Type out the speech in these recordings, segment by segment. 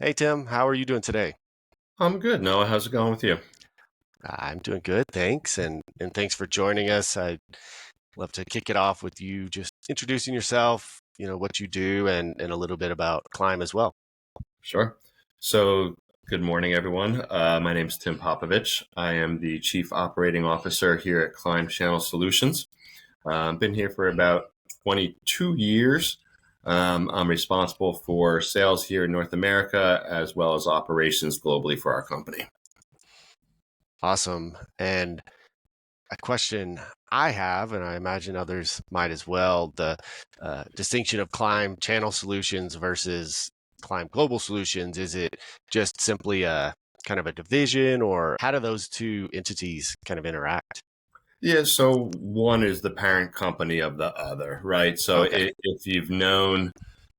Hey Tim, how are you doing today? I'm good, Noah. How's it going with you? I'm doing good, thanks, and thanks for joining us. I'd love to kick it off with you just introducing yourself, what you do, and a little bit about Climb as well. Sure. So, good morning, everyone. My name's Tim Popovich. I am the Chief Operating Officer here at Climb Channel Solutions. Been here for about 22 years. I'm responsible for sales here in North America as well as operations globally for our company. Awesome. And a question I have, and I imagine others might as well, the distinction of Climb Channel Solutions versus Climb Global Solutions. Is it just simply a kind of a division, or how do those two entities kind of interact? Yeah, so one is the parent company of the other, right? So Okay. if you've known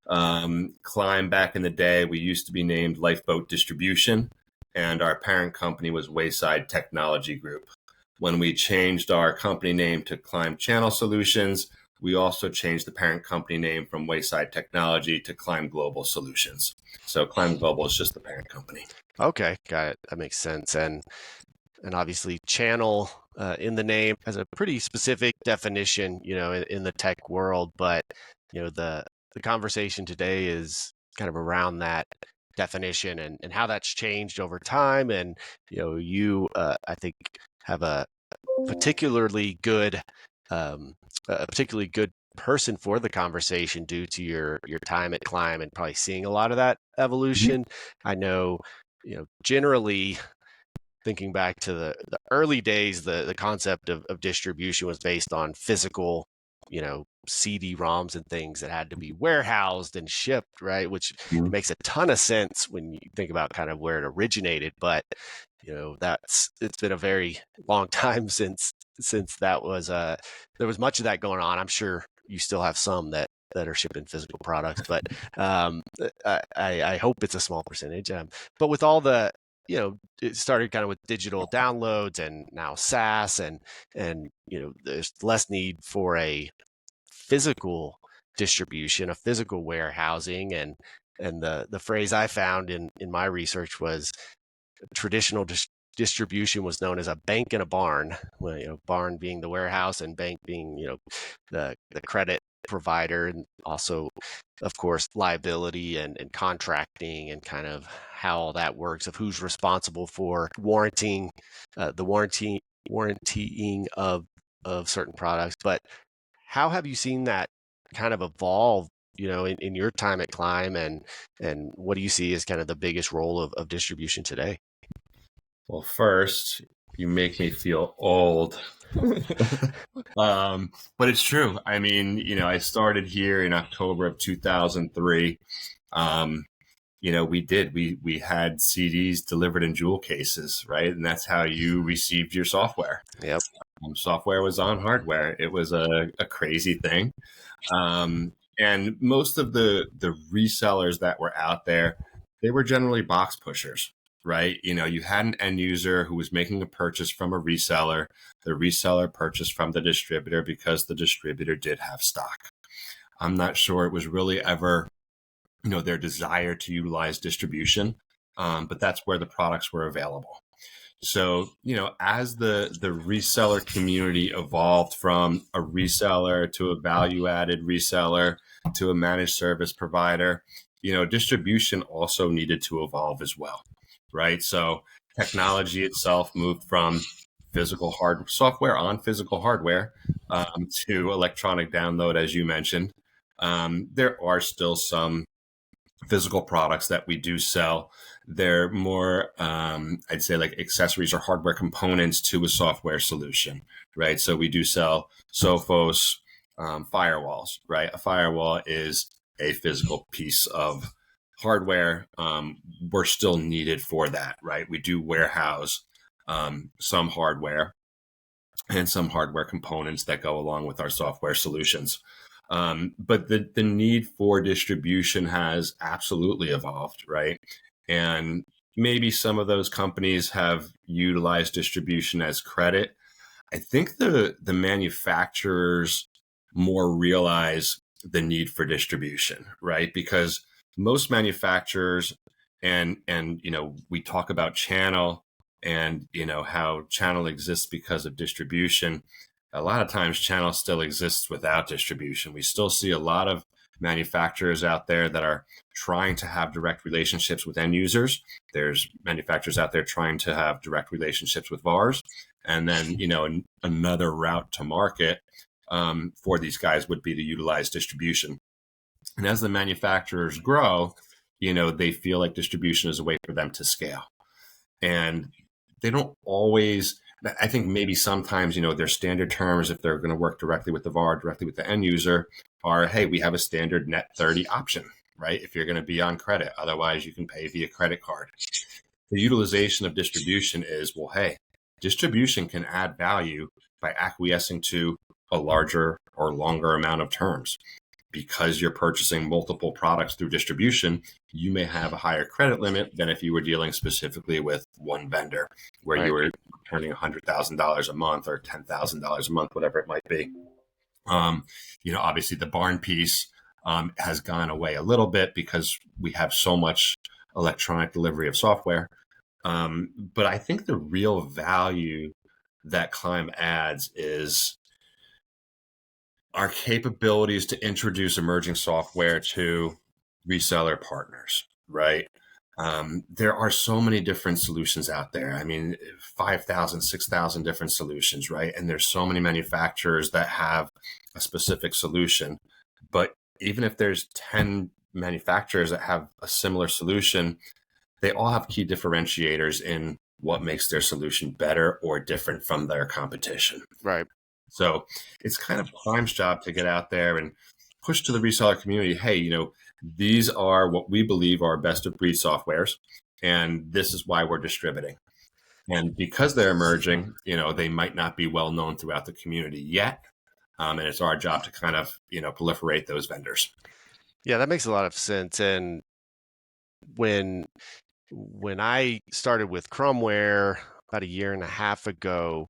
Climb back in the day, we used to be named Lifeboat Distribution, and our parent company was Wayside Technology Group. When we changed our company name to Climb Channel Solutions, we also changed the parent company name from Wayside Technology to Climb Global Solutions. So Climb Global is just the parent company. Okay, got it. That makes sense. And obviously channel in the name has a pretty specific definition, in the tech world. But the conversation today is kind of around that definition and how that's changed over time. And you I think have particularly good a particularly good person for the conversation due to your time at Climb and probably seeing a lot of that Mhm. evolution. I know, generally thinking back to the early days, the concept of distribution was based on physical, CD-ROMs and things that had to be warehoused and shipped, right? Which makes a ton of sense when you think about kind of where it originated. But it's been a very long time since that was there was much of that going on. I'm sure you still have some that are shipping physical products, but I hope it's a small percentage. But with all the it started kind of with digital downloads and now SaaS and there's less need for a physical distribution, a physical warehousing, and the phrase I found in my research was traditional distribution was known as a bank in a barn. Well, barn being the warehouse and bank being the credit provider, and also of course liability and contracting and kind of how all that works of who's responsible for warranting the warrantying of certain products. But how have you seen that kind of evolve, in your time at Climb, and what do you see as kind of the biggest role of distribution today? Well, first, you make me feel old. But it's true. I mean, I started here in October of 2003. Um, we had CDs delivered in jewel cases, right? And that's how you received your software. Yep. Software was on hardware. It was a crazy thing. And most of the resellers that were out there, they were generally box pushers, right? You had an end user who was making a purchase from a reseller. The reseller purchased from the distributor because the distributor did have stock. I'm not sure it was really ever, their desire to utilize distribution, but that's where the products were available. So, as the reseller community evolved from a reseller to a value added reseller to a managed service provider, distribution also needed to evolve as well, right? So, technology itself moved from physical hard software on physical hardware to electronic download, as you mentioned. There are still some physical products that we do sell. They're more, I'd say, like accessories or hardware components to a software solution, right? So we do sell Sophos firewalls, right? A firewall is a physical piece of hardware. We're still needed for that, right? We do warehouse some hardware and some hardware components that go along with our software solutions. But the need for distribution has absolutely evolved, right? And maybe some of those companies have utilized distribution as credit. I think the manufacturers more realize the need for distribution, right? Because most manufacturers And we talk about channel and how channel exists because of distribution. A lot of times channel still exists without distribution. We still see a lot of manufacturers out there that are trying to have direct relationships with end users. There's manufacturers out there trying to have direct relationships with VARs. And then, another route to market for these guys would be to utilize distribution. And as the manufacturers grow, they feel like distribution is a way for them to scale. And they don't always, I think maybe sometimes, their standard terms, if they're going to work directly with the VAR, directly with the end user, are, hey, we have a standard net 30 option, right? If you're going to be on credit, otherwise you can pay via credit card. The utilization of distribution is, well, hey, distribution can add value by acquiescing to a larger or longer amount of terms. Because you're purchasing multiple products through distribution, you may have a higher credit limit than if you were dealing specifically with one vendor, where Right. you were earning $100,000 a month or $10,000 a month, whatever it might be. Obviously the barn piece has gone away a little bit because we have so much electronic delivery of software. But I think the real value that Climb adds is our capabilities to introduce emerging software to reseller partners, right? There are so many different solutions out there. I mean, 5,000, 6,000 different solutions, right? And there's so many manufacturers that have a specific solution. But even if there's 10 manufacturers that have a similar solution, they all have key differentiators in what makes their solution better or different from their competition. Right. So it's kind of Climb's job to get out there and push to the reseller community, hey, these are what we believe are best of breed softwares, and this is why we're distributing. And because they're emerging, they might not be well known throughout the community yet. And it's our job to kind of, proliferate those vendors. Yeah, that makes a lot of sense. And when I started with Krumware about a year and a half ago,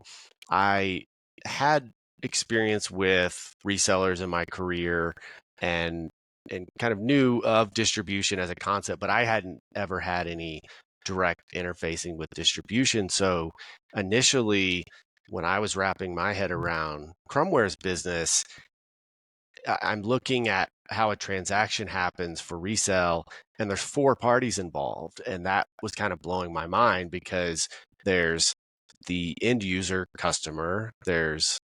I had experience with resellers in my career and kind of knew of distribution as a concept, but I hadn't ever had any direct interfacing with distribution. So initially, when I was wrapping my head around Krumware's business, I'm looking at how a transaction happens for resale, and there's 4 parties involved. And that was kind of blowing my mind because there's the end user customer, there's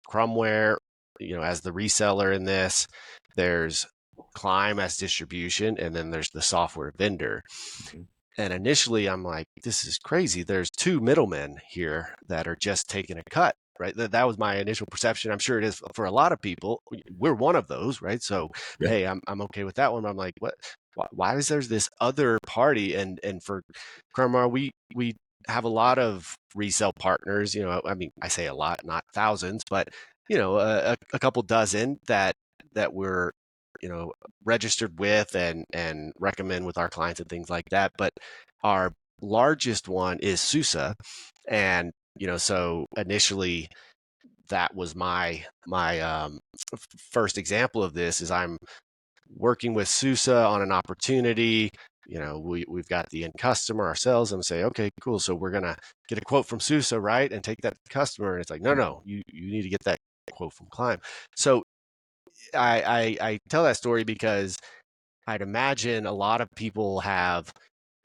Krumware, as the reseller in this, there's Climb as distribution, and then there's the software vendor. Mm-hmm. And initially I'm like, this is crazy. There's 2 middlemen here that are just taking a cut, right? That was my initial perception. I'm sure it is for a lot of people. We're one of those, right? So, Yeah. hey, I'm okay with that one. But I'm like, what? Why is there this other party? And for Krumware, we have a lot of resale partners. I mean, I say a lot, not thousands, but a couple dozen that we're registered with and recommend with our clients and things like that. But our largest one is SUSE, and so initially that was my first example of this. Is I'm working with SUSE on an opportunity. We've got the end customer ourselves, and say, okay, cool. So we're gonna get a quote from SUSE, right, and take that to the customer. And it's like, no, you need to get that quote from Climb. So I tell that story because I'd imagine a lot of people have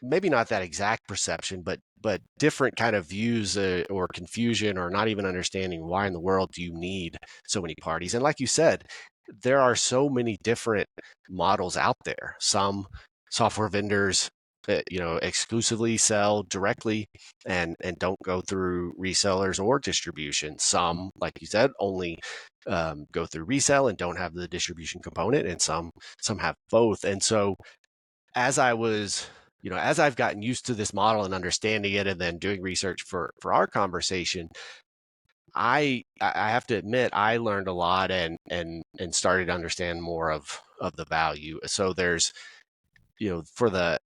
maybe not that exact perception, but different kind of views or confusion, or not even understanding why in the world do you need so many parties. And like you said, there are so many different models out there. Some software vendors exclusively sell directly and don't go through resellers or distribution. Some, like you said, only go through resell and don't have the distribution component, and some have both. And so as I've gotten used to this model and understanding it, and then doing research for our conversation, I have to admit I learned a lot and started to understand more of the value. So there's for the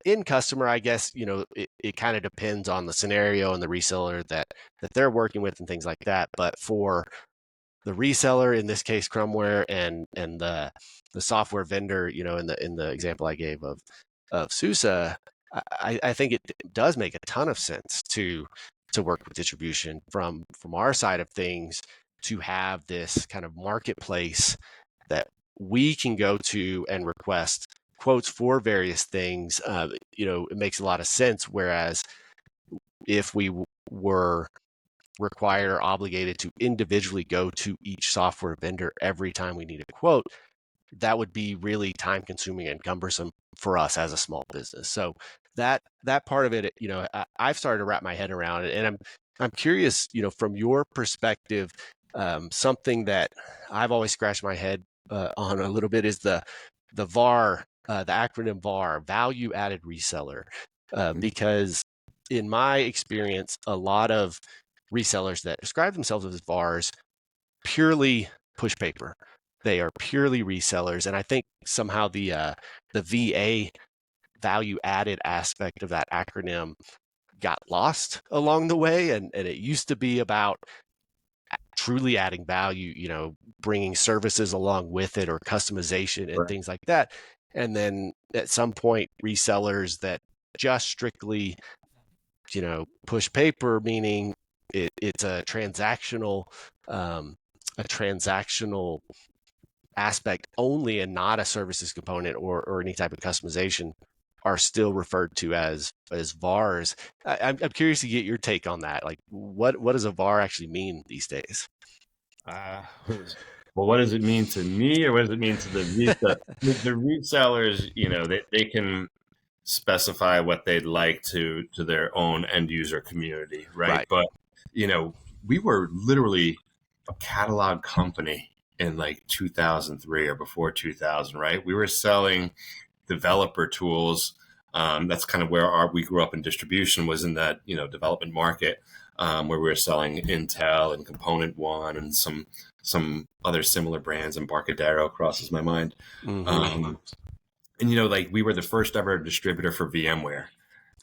end customer, I guess it kind of depends on the scenario and the reseller that they're working with and things like that. But for the reseller, in this case Krumware, and the software vendor, in the example I gave of SUSE, I think it does make a ton of sense to work with distribution from our side of things, to have this kind of marketplace that we can go to and request quotes for various things. It makes a lot of sense. Whereas if we were required or obligated to individually go to each software vendor every time we need a quote, that would be really time consuming and cumbersome for us as a small business. So that part of it, I've started to wrap my head around it, and I'm curious, from your perspective, something that I've always scratched my head on a little bit is the VAR, the acronym VAR, value added reseller, because in my experience, a lot of resellers that describe themselves as VARs purely push paper. They are purely resellers, and I think somehow the VA, value added aspect of that acronym, got lost along the way, and it used to be about truly adding value, bringing services along with it, or customization and things like that. And then at some point, resellers that just strictly, push paper, meaning it's a transactional aspect only, and not a services component or any type of customization, are still referred to as VARs. I'm curious to get your take on that. Like, what does a VAR actually mean these days? Well, what does it mean to me, or what does it mean to the reseller? The resellers, they can specify what they'd like to their own end user community, right? But we were literally a catalog company in like 2003 or before 2000, right? We were selling developer tools. That's kind of where we grew up in distribution, was in that development market, where we were selling Intel and Component One and some other similar brands. Embarcadero crosses my mind. Mm-hmm. And like, we were the first ever distributor for VMware.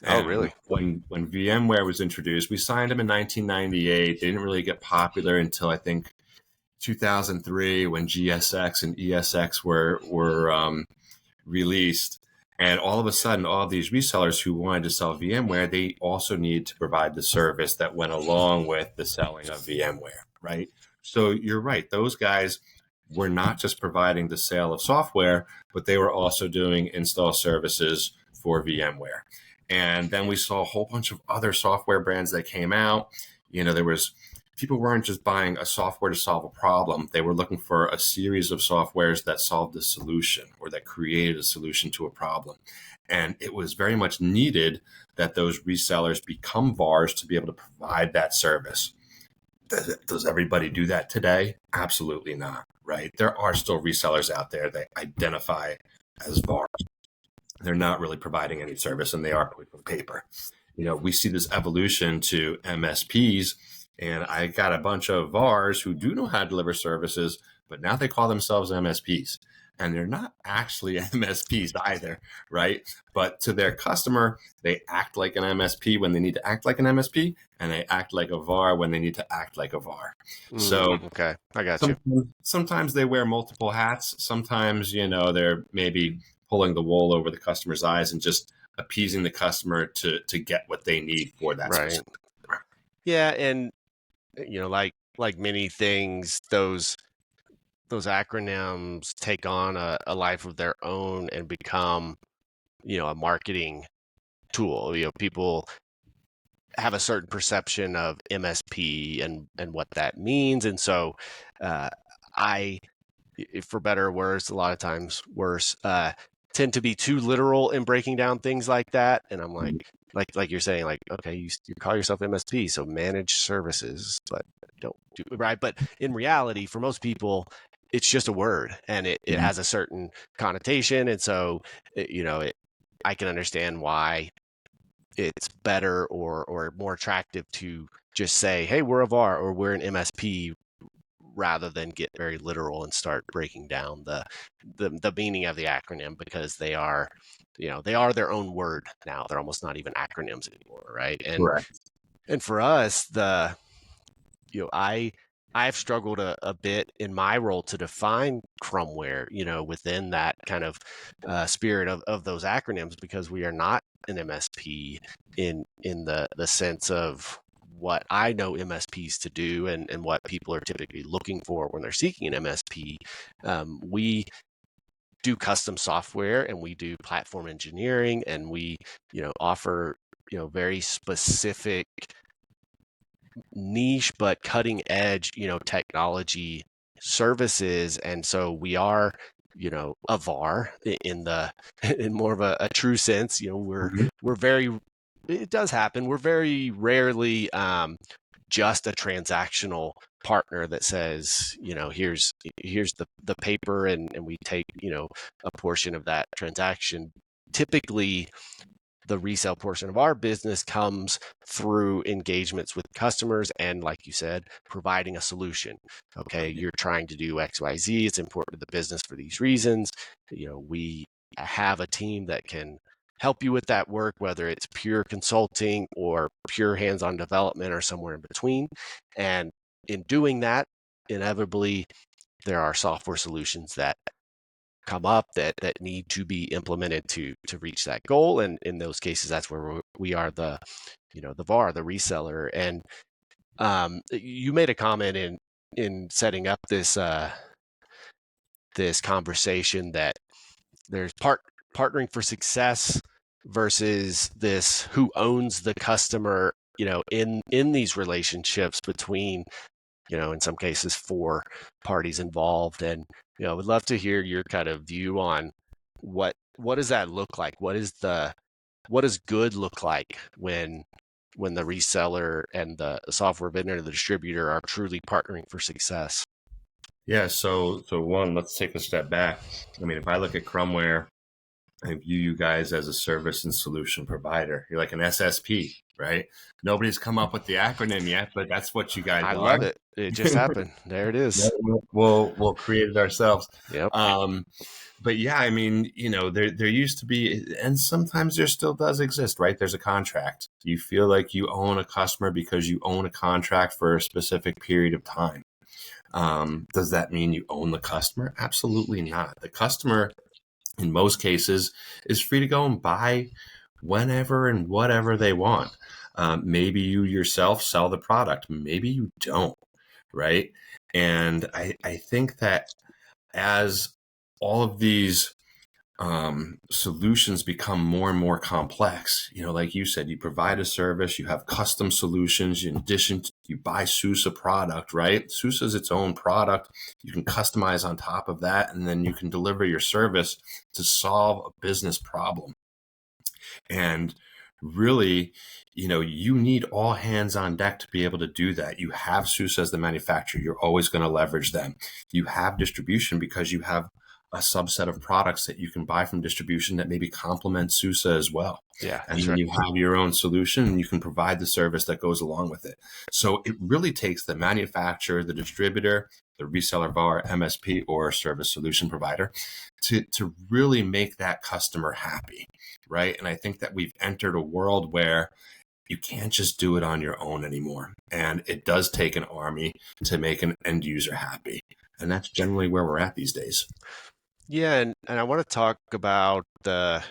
And really? When VMware was introduced, we signed them in 1998. They didn't really get popular until, I think, 2003, when GSX and ESX were released. And all of a sudden, all of these resellers who wanted to sell VMware, they also need to provide the service that went along with the selling of VMware, right? So you're right. Those guys were not just providing the sale of software, but they were also doing install services for VMware. And then we saw a whole bunch of other software brands that came out. People weren't just buying a software to solve a problem. They were looking for a series of softwares that solved a solution, or that created a solution to a problem. And it was very much needed that those resellers become VARs to be able to provide that service. Does everybody do that today? Absolutely not, right? There are still resellers out there that identify as VARs. They're not really providing any service, and they are pushing paper. We see this evolution to MSPs. And I got a bunch of VARs who do know how to deliver services, but now they call themselves MSPs. And they're not actually MSPs either, right? But to their customer, they act like an MSP when they need to act like an MSP, and they act like a VAR when they need to act like a VAR. So, okay, I got you. Sometimes they wear multiple hats. Sometimes, they're maybe pulling the wool over the customer's eyes and just appeasing the customer to get what they need for that specific. Yeah, and like many things, those acronyms take on a life of their own and become, a marketing tool. People have a certain perception of MSP and what that means, and so I, for better or worse, a lot of times worse, tend to be too literal in breaking down things like that. And I'm like you're saying, like, okay, you call yourself MSP, so managed services, but don't do right. But in reality, for most people, it's just a word, and it has a certain connotation. And so, I can understand why it's better or more attractive to just say, hey, we're a VAR, or we're an MSP, rather than get very literal and start breaking down the meaning of the acronym, because they are their own word now. They're almost not even acronyms anymore, right? And for us, I I've struggled a bit in my role to define Krumware, within that kind of spirit of those acronyms, because we are not an MSP in the sense of what I know MSPs to do and what people are typically looking for when they're seeking an MSP. We do custom software and we do platform engineering, and we offer very specific niche but cutting edge technology services. And so we are a VAR in the in more of a true sense. We're very, it does happen, we're very rarely just a transactional partner that says, here's the paper, and we take a portion of that transaction. Typically the resale portion of our business comes through engagements with customers and, like you said, providing a solution. Okay, you're trying to do XYZ, it's important to the business for these reasons. We have a team that can help you with that work, whether it's pure consulting or pure hands-on development or somewhere in between. And in doing that, inevitably there are software solutions that come up that need to be implemented to reach that goal. And in those cases, that's where we are the VAR, the reseller. And you made a comment in setting up this this conversation that there's partnering for success versus this who owns the customer, in these relationships between, in some cases, 4 parties involved. And, I would love to hear your kind of view on what does that look like? What does good look like when the reseller and the software vendor, the distributor, are truly partnering for success? Yeah. So one, let's take a step back. I mean, if I look at Krumware, I view you guys as a service and solution provider. You're like an SSP, right? Nobody's come up with the acronym yet, but that's what you guys are. I love it. It just happened. There it is. We'll create it ourselves. Yep. But yeah, I mean, there used to be, and sometimes there still does exist, right? There's a contract. You feel like you own a customer because you own a contract for a specific period of time. Does that mean you own the customer? Absolutely not. The customer, in most cases, is free to go and buy whenever and whatever they want. Maybe you yourself sell the product. Maybe you don't, right? And I think that as all of these solutions become more and more complex, like you said, you provide a service, you have custom solutions. In addition, you buy SUSE product, right? SUSE is its own product. You can customize on top of that, and then you can deliver your service to solve a business problem. And really, you need all hands on deck to be able to do that. You have SUSE as the manufacturer. You're always going to leverage them. You have distribution because you have a subset of products that you can buy from distribution that maybe complement SUSE as well. Yeah. And then you have your own solution and you can provide the service that goes along with it. So it really takes the manufacturer, the distributor, the reseller, VAR, MSP, or service solution provider to really make that customer happy, right? And I think that we've entered a world where you can't just do it on your own anymore. And it does take an army to make an end user happy. And that's generally where we're at these days. Yeah, and I want to talk about the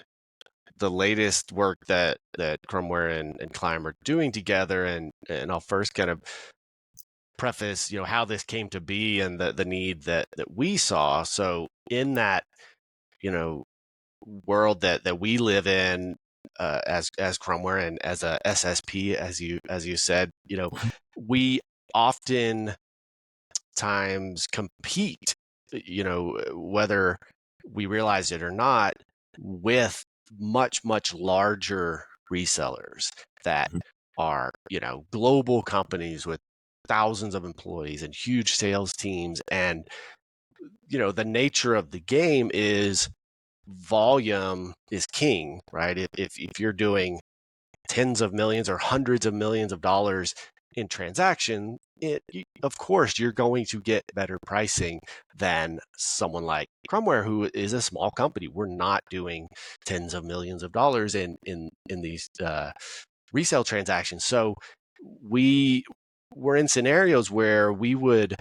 latest work that Krumware and Climb are doing together, and I'll first kind of preface how this came to be and the need that we saw. So in that world that we live in, as Krumware and as a SSP, as you said, we often times compete, whether we realize it or not, with much larger resellers that are global companies with thousands of employees and huge sales teams. And the nature of the game is volume is king, right? If you're doing tens of millions or hundreds of millions of dollars in transaction, of course you're going to get better pricing than someone like Krumware, who is a small company. We're not doing tens of millions of dollars in these resale transactions. So we we're in scenarios where we would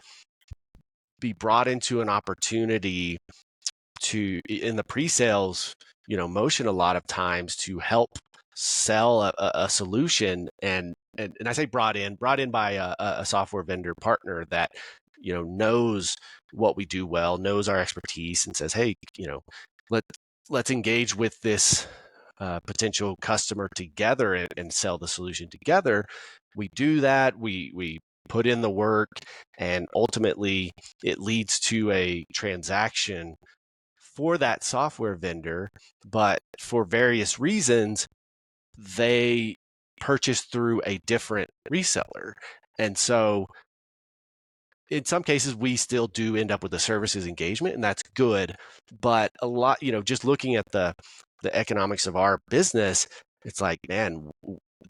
be brought into an opportunity to, in the pre-sales, motion a lot of times, to help sell a solution, and I say brought in by a software vendor partner that knows what we do well, knows our expertise, and says, hey, let let's engage with this potential customer together and sell the solution together. We do that. We put in the work, and ultimately it leads to a transaction for that software vendor, but for various reasons, they purchase through a different reseller. And so in some cases, we still do end up with a services engagement, and that's good. But a lot, just looking at the economics of our business, it's like, man,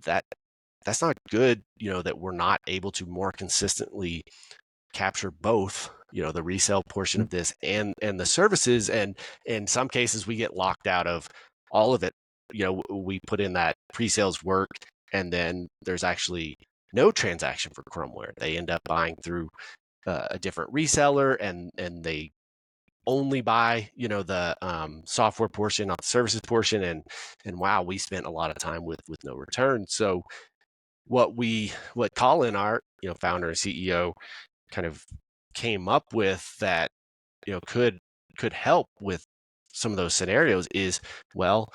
that's not good, that we're not able to more consistently capture both, the resale portion of this and the services. And in some cases we get locked out of all of it. We put in that pre-sales work, and then there's actually no transaction for Krumware. They end up buying through a different reseller, and they only buy, the software portion, not the services portion. And wow, we spent a lot of time with no return. So what Colin, our founder and CEO, kind of came up with that could help with some of those scenarios is, well,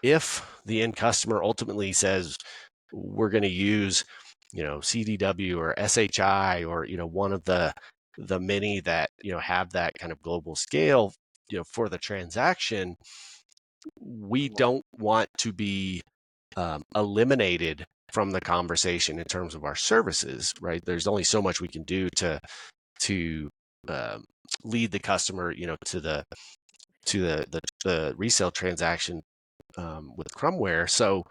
if the end customer ultimately says we're going to use CDW or SHI, or one of the many that have that kind of global scale for the transaction, we don't want to be eliminated from the conversation in terms of our services, right? There's only so much we can do to lead the customer, to the resale transaction with Krumware. So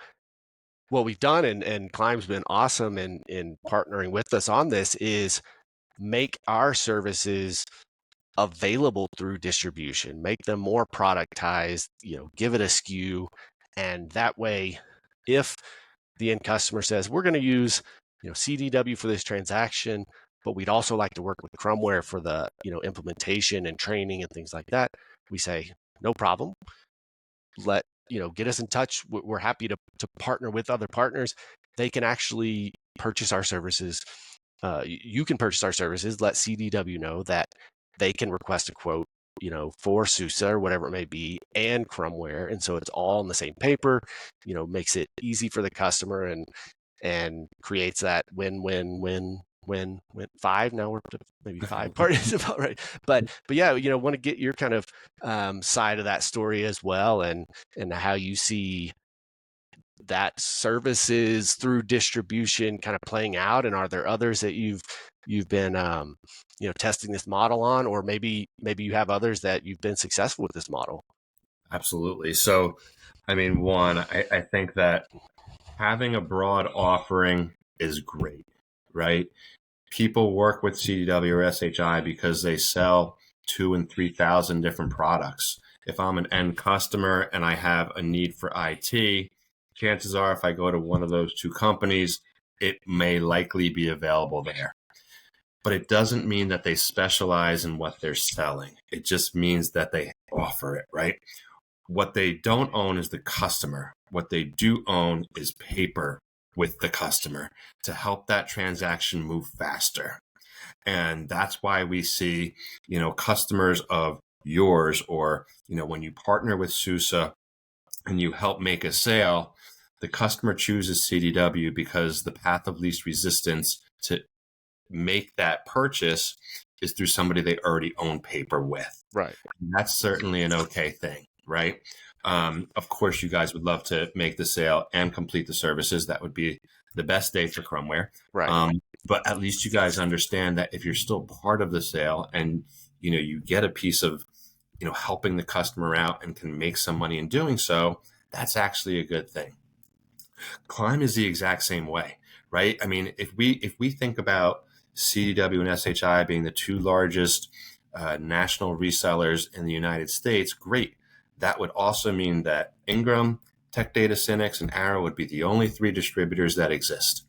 what we've done, and Climb's been awesome in partnering with us on this, is make our services available through distribution, make them more productized, give it a SKU. And that way, if the end customer says, we're going to use CDW for this transaction, but we'd also like to work with Krumware for the implementation and training and things like that, we say, no problem. Get us in touch. We're happy to partner with other partners. They can actually purchase our services. You can purchase our services. Let CDW know that they can request a quote, for SUSE or whatever it may be, and Krumware. And so it's all on the same paper, makes it easy for the customer, and creates that win five. Now we're up to maybe five parties about right. But yeah, want to get your kind of side of that story as well, and how you see that services through distribution kind of playing out. And are there others that you've been testing this model on, or maybe you have others that you've been successful with this model? Absolutely. So, I mean, one, I think that having a broad offering is great, right? People work with CDW or SHI because they sell 2,000 and 3,000 different products. If I'm an end customer and I have a need for IT, chances are if I go to one of those two companies, it may likely be available there. But it doesn't mean that they specialize in what they're selling. It just means that they offer it, right? What they don't own is the customer. What they do own is paper with the customer to help that transaction move faster. And that's why we see, customers of yours, or, when you partner with SUSE and you help make a sale, the customer chooses CDW because the path of least resistance to make that purchase is through somebody they already own paper with. Right. And that's certainly an okay thing, right? Of course, you guys would love to make the sale and complete the services. That would be the best day for Krumware. Right. But at least you guys understand that if you're still part of the sale and, you get a piece of, helping the customer out and can make some money in doing so, that's actually a good thing. Climb is the exact same way, right? I mean, if we think about CDW and SHI being the two largest national resellers in the United States, great. That would also mean that Ingram, Tech Data, Synnex, and Arrow would be the only three distributors that exist.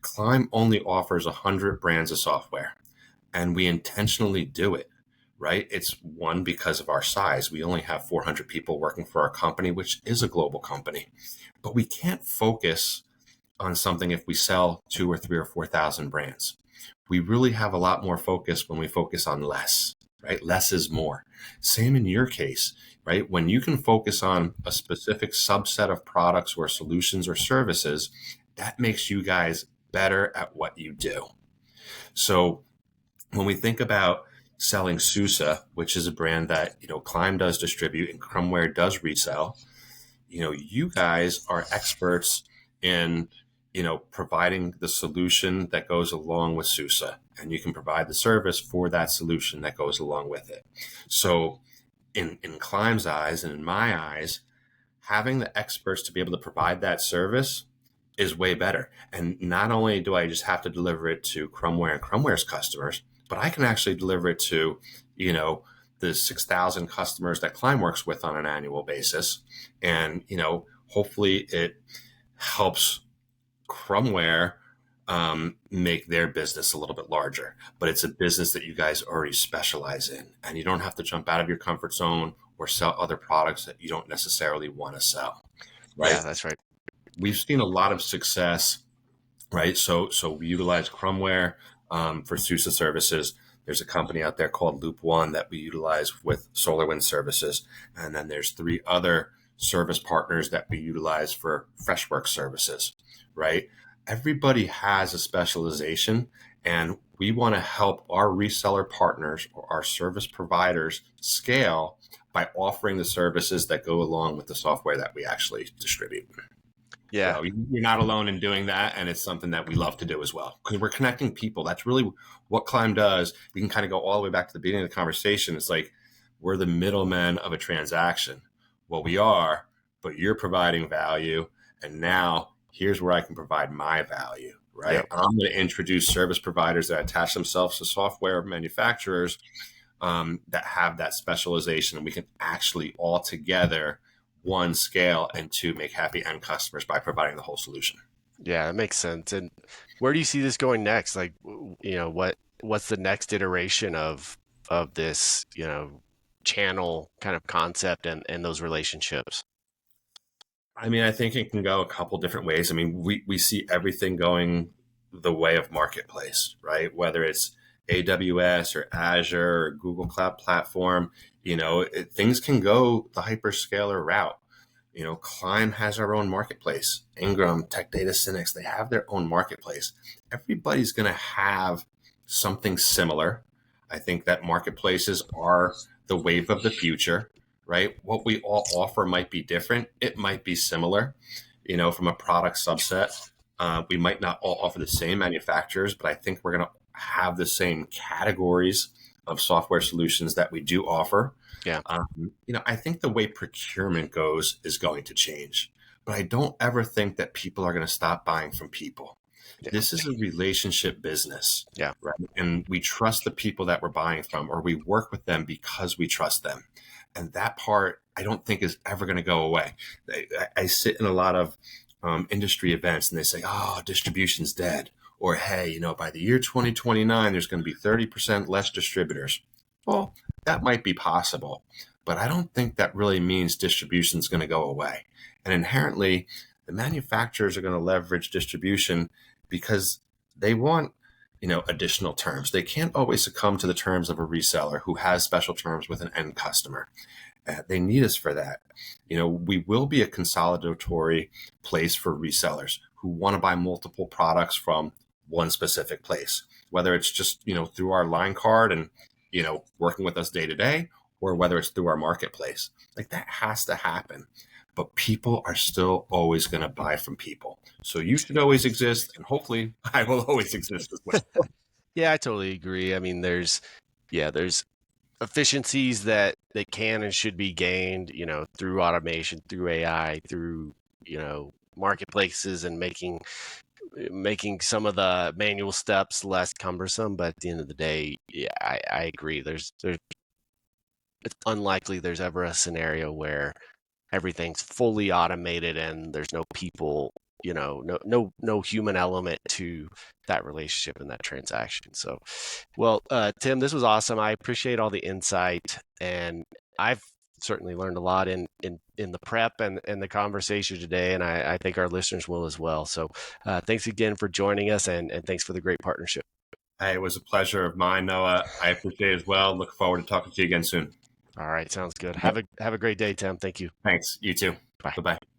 Climb only offers 100 brands of software, and we intentionally do it, right? It's one, because of our size. We only have 400 people working for our company, which is a global company. But we can't focus on something if we sell 2 or 3 or 4,000 brands. We really have a lot more focus when we focus on less, right? Less is more. Same in your case, right? When you can focus on a specific subset of products or solutions or services, that makes you guys better at what you do. So when we think about selling SUSE, which is a brand that, Climb does distribute and Krumware does resell, you guys are experts in, providing the solution that goes along with SUSE, and you can provide the service for that solution that goes along with it. So in Climb's eyes and in my eyes, having the experts to be able to provide that service is way better. And not only do I just have to deliver it to Krumware and Krumware's customers, but I can actually deliver it to, the 6,000 customers that Climb works with on an annual basis. And, hopefully it helps Krumware make their business a little bit larger. But it's a business that you guys already specialize in, and you don't have to jump out of your comfort zone or sell other products that you don't necessarily want to sell. Right? Yeah, that's right. We've seen a lot of success, right? So we utilize Krumware for SUSE services. There's a company out there called Loop One that we utilize with SolarWinds services. And then there's 3 other service partners that we utilize for Freshworks services, right? Everybody has a specialization, and we want to help our reseller partners or our service providers scale by offering the services that go along with the software that we actually distribute. Yeah. So you're not alone in doing that, and it's something that we love to do as well, because we're connecting people. That's really what Climb does. We can kind of go all the way back to the beginning of the conversation. It's like we're the middlemen of a transaction. Well, we are, but you're providing value, and now here's where I can provide my value, right? Yep. I'm going to introduce service providers that attach themselves to software manufacturers that have that specialization, and we can actually all together, 1, scale, and 2, make happy end customers by providing the whole solution. Yeah, that makes sense. And where do you see this going next? Like, what's the next iteration of this, channel kind of concept and those relationships? I mean, I think it can go a couple different ways. I mean, we see everything going the way of marketplace, right? Whether it's AWS or Azure or Google Cloud Platform, things can go the hyperscaler route. Climb has our own marketplace. Ingram, Tech Data, Synix, they have their own marketplace. Everybody's going to have something similar. I think that marketplaces are the wave of the future, right? What we all offer might be different. It might be similar, from a product subset. We might not all offer the same manufacturers, but I think we're going to have the same categories of software solutions that we do offer. Yeah. I think the way procurement goes is going to change, but I don't ever think that people are going to stop buying from people. Yeah. This is a relationship business. Yeah. Right. And we trust the people that we're buying from, or we work with them because we trust them. And that part, I don't think is ever going to go away. I sit in a lot of industry events, and they say, oh, distribution's dead. Or, hey, by the year 2029, there's going to be 30% less distributors. Well, that might be possible, but I don't think that really means distribution is going to go away. And inherently, the manufacturers are going to leverage distribution because they want, additional terms. They can't always succumb to the terms of a reseller who has special terms with an end customer. They need us for that. We will be a consolidatory place for resellers who want to buy multiple products from one specific place, whether it's just, through our line card and, working with us day to day, or whether it's through our marketplace. Like, that has to happen. But people are still always going to buy from people. So you should always exist, and hopefully I will always exist as well. Yeah, I totally agree. I mean, there's efficiencies that can and should be gained, through automation, through AI, through, marketplaces, and making some of the manual steps less cumbersome. But at the end of the day, yeah, I agree. It's unlikely there's ever a scenario where everything's fully automated and there's no people no human element to that relationship and that transaction. So, well, Tim, this was awesome. I appreciate all the insight, and I've certainly learned a lot in the prep and the conversation today, and I think our listeners will as well. So thanks again for joining us, and thanks for the great partnership. Hey, it was a pleasure of mine, Noah. I appreciate it as well. Look forward to talking to you again soon. All right, sounds good. Have a great day, Tim. Thank you. Thanks. You too. Bye. Bye-bye.